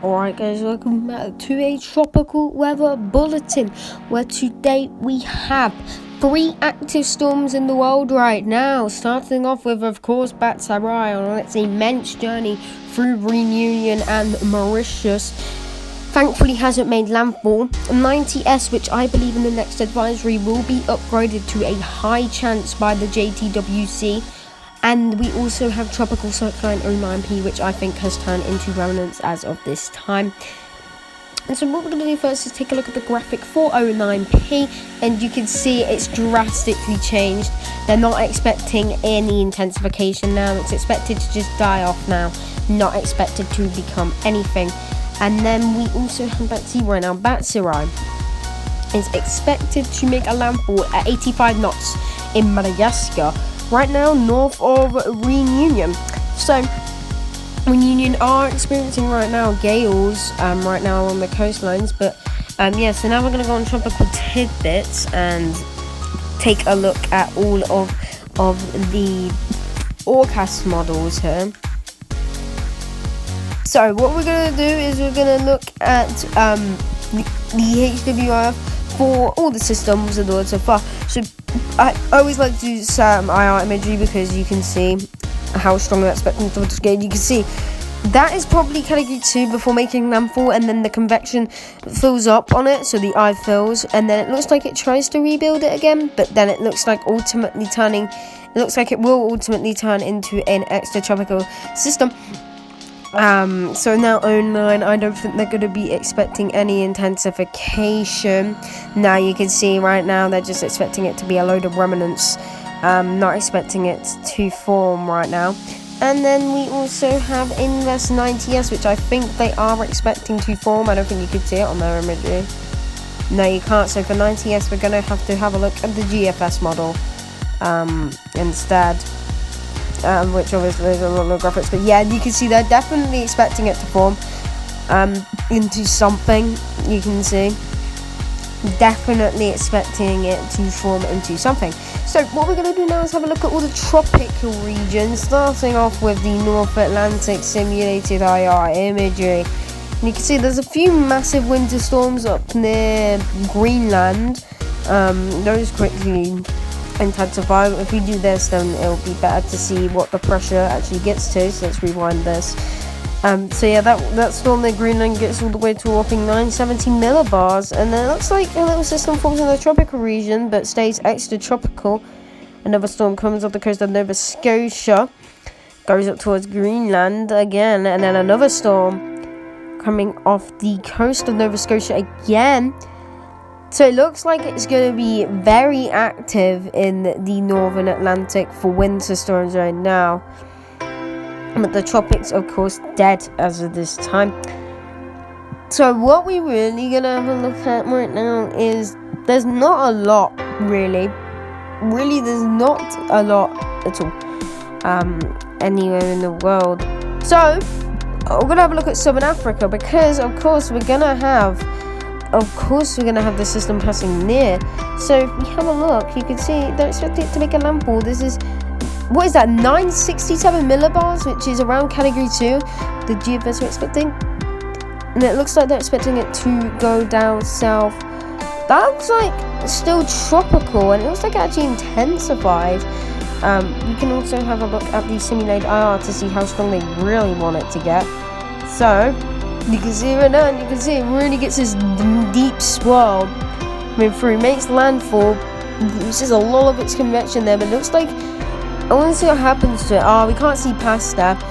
Alright guys, welcome back to a tropical weather bulletin, where today we have 3 active storms in the world right now, starting off with, of course, Batsarai on its immense journey through Reunion and Mauritius. Thankfully hasn't made landfall. 90S, which I believe in the next advisory will be upgraded to a high chance by the JTWC. And we also have Tropical Cyclone 09P, which I think has turned into remnants as of this time. And so what we're going to do first is take a look at the graphic for 09P, and you can see it's drastically changed. They're not expecting any intensification now. It's expected to just die off now, not expected to become anything. And then we also have Batsarai now. Batsarai is expected to make a landfall at 85 knots in Madagascar, right now north of Reunion. So Reunion are experiencing right now gales right now on the coastlines, but so now we're going to go on tropical tidbits and take a look at all of the forecast models here. So what we're going to do is we're going to look at the HWIF for all the systems in the world so far. So I always like to use IR imagery because you can see how strong that spectrum filter is. You can see that is probably category 2 before making landfall, and then the convection fills up on it, so the eye fills, and then it looks like it tries to rebuild it again, but then it looks like it will ultimately turn into an extratropical system. So now 09, I don't think they're going to be expecting any intensification. Now you can see right now they're just expecting it to be a load of remnants, not expecting it to form right now. And then we also have Invest 90S, which I think they are expecting to form. I don't think you could see it on their imagery. No, you can't. So for 90S, we're going to have a look at the GFS model instead. Which obviously is a lot of graphics, but yeah, you can see they're definitely expecting it to form into something. You can see definitely expecting it to form into something. So what we're going to do now is have a look at all the tropical regions, starting off with the North Atlantic simulated IR imagery. And you can see there's a few massive winter storms up near Greenland. Those quickly intensify. If we do this, then it'll be better to see what the pressure actually gets to. So let's rewind this. So yeah, that storm near Greenland gets all the way to a whopping 970 millibars, and then it looks like a little system forms in the tropical region but stays extratropical. Another storm comes off the coast of Nova Scotia, goes up towards Greenland again, and then another storm coming off the coast of Nova Scotia again. So it looks like it's going to be very active in the Northern Atlantic for winter storms right now. But the tropics, of course, dead as of this time. So what we're really going to have a look at right now is there's not a lot, really. Really, there's not a lot at all anywhere in the world. So we're going to have a look at Southern Africa because, of course, we're going to have the system passing near. So if we have a look, you can see they're expecting it to make a landfall. This is, what is that, 967 millibars, which is around category 2, the GFS are expecting. And it looks like they're expecting it to go down south. That looks like still tropical, and it looks like it actually intensified. We can also have a look at the simulated IR to see how strong they really want it to get. So you can see right now, and you can see it really gets this deep swirl coming through, makes landfall, loses a lot of its convection there, but it looks like, I want to see what happens to it. Oh, we can't see past that,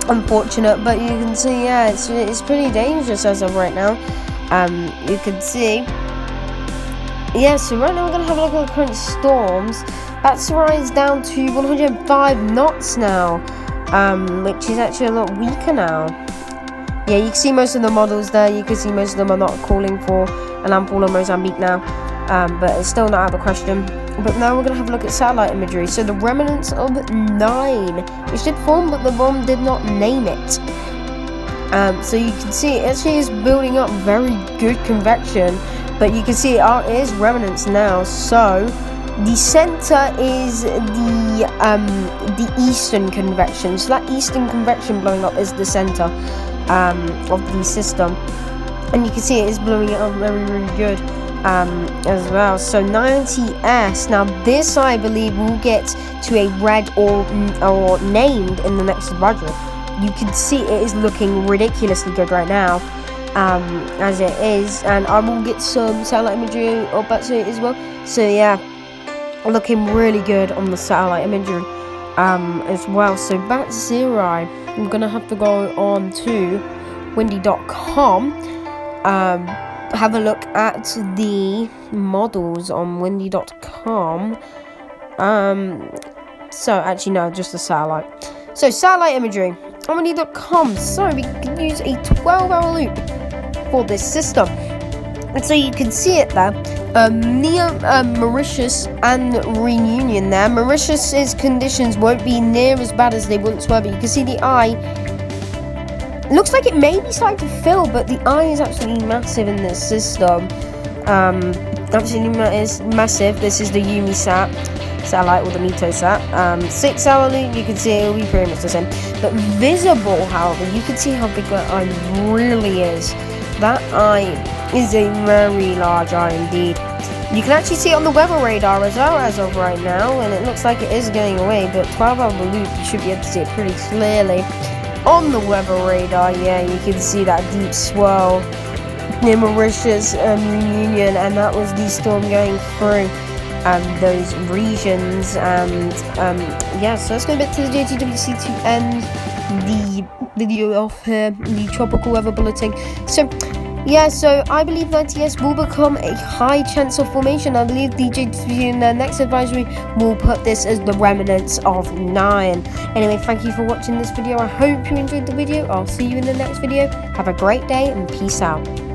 unfortunate, but you can see, yeah, it's pretty dangerous as of right now. You can see, yeah, so right now we're going to have a look at the current storms. Batsarai is down to 105 knots now, which is actually a lot weaker now. Yeah, you can see most of the models there. You can see most of them are not calling for a landfall on Mozambique now, but it's still not out of the question. But now we're going to have a look at satellite imagery. So the remnants of 9, which did form, but the bomb did not name it. So you can see it actually is building up very good convection, but you can see it is remnants now. So the center is the eastern convection. So that eastern convection blowing up is the center. of the system, and you can see it is blowing it up very, very good as well. So 90S, now this I believe will get to a red or named in the next budget. You can see it is looking ridiculously good right now, as it is, and I will get some satellite imagery or Batsuit as well. So yeah, looking really good on the satellite imagery as well. So Bat0, I'm gonna have to go on to windy.com, have a look at the models on windy.com. So actually no, just the satellite. So satellite imagery on windy.com. So we can use a 12-hour loop for this system, and so you can see it there. Near Mauritius and Reunion there. Mauritius's conditions won't be near as bad as they once were, but you can see the eye. Looks like it may be starting to fill, but the eye is absolutely massive in this system. Absolutely is massive. This is the UmiSat satellite, or the MitoSat. 6-hour loop, you can see it will be pretty much the same. But visible, however, you can see how big that eye really is. That eye is a very large eye indeed. You can actually see it on the weather radar as well as of right now, and it looks like it is going away, but 12-hour loop, you should be able to see it pretty clearly. On the weather radar, yeah, you can see that deep swirl near Mauritius and Reunion, and that was the storm going through those regions. And yeah, so let's go back to the JTWC to end the video off here, the tropical weather bulletin. So yeah, so I believe 90S will become a high chance of formation. I believe the JTWC in their next advisory will put this as the remnants of 9. Anyway, thank you for watching this video. I hope you enjoyed the video. I'll see you in the next video. Have a great day and peace out.